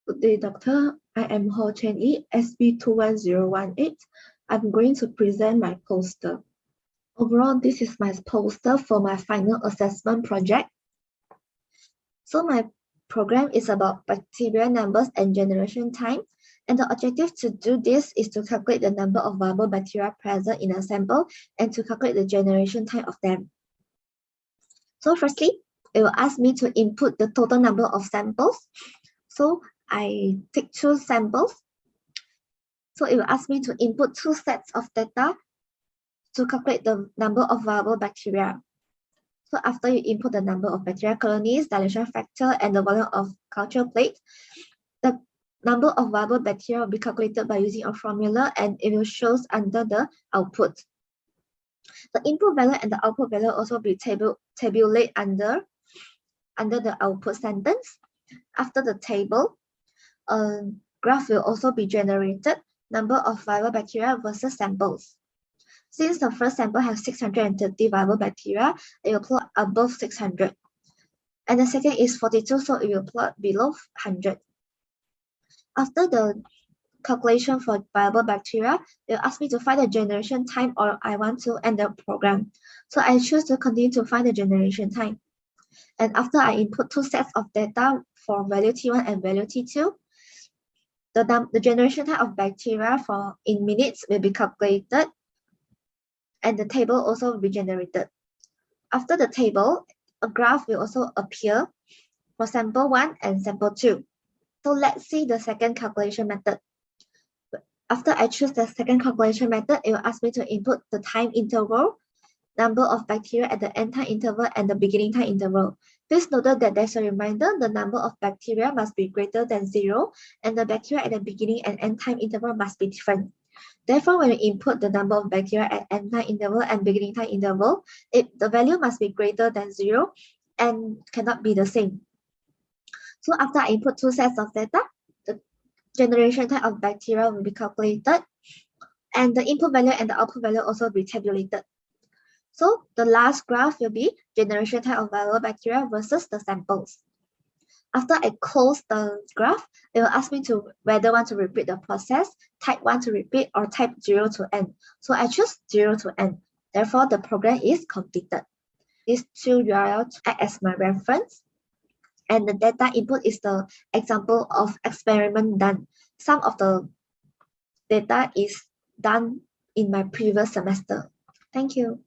Good day, doctor. I am Chen, SB21018. I'm going to present my poster. Overall, this is my poster for my final assessment project. So my program is about bacterial numbers and generation time. And the objective to do this is to calculate the number of viable bacteria present in a sample and to calculate the generation time of them. So firstly, it will ask me to input the total number of samples. So I take 2 samples. So it will ask me to input 2 sets of data to calculate the number of viable bacteria. So after you input the number of bacteria colonies, dilation factor, and the volume of culture plate, the number of viable bacteria will be calculated by using a formula, and it will show under the output. The input value and the output value also be tabulate under the output sentence. After the table, a graph will also be generated, number of viable bacteria versus samples. Since the first sample has 630 viable bacteria, it will plot above 600. And the second is 42, so it will plot below 100. After the calculation for viable bacteria, it will ask me to find the generation time, or I want to end the program. So I choose to continue to find the generation time. And after I input 2 sets of data for value T1 and value T2, the generation time of bacteria in minutes will be calculated, and the table also will be generated. After the table, a graph will also appear for sample 1 and sample 2. So let's see the second calculation method. After I choose the second calculation method, it will ask me to input the time interval, number of bacteria at the end time interval, and the beginning time interval. Please note that there's a reminder, the number of bacteria must be greater than 0, and the bacteria at the beginning and end time interval must be different. Therefore, when you input the number of bacteria at end time interval and beginning time interval, the value must be greater than 0 and cannot be the same. So after I input 2 sets of data, the generation time of bacteria will be calculated, and the input value and the output value also be tabulated. So the last graph will be generation time of viable bacteria versus the samples. After I close the graph, it will ask me to whether want to repeat the process, type 1 to repeat, or type 0 to end. So I choose 0 to end. Therefore, the program is completed. These 2 URLs act as my reference, and the data input is the example of experiment done. Some of the data is done in my previous semester. Thank you.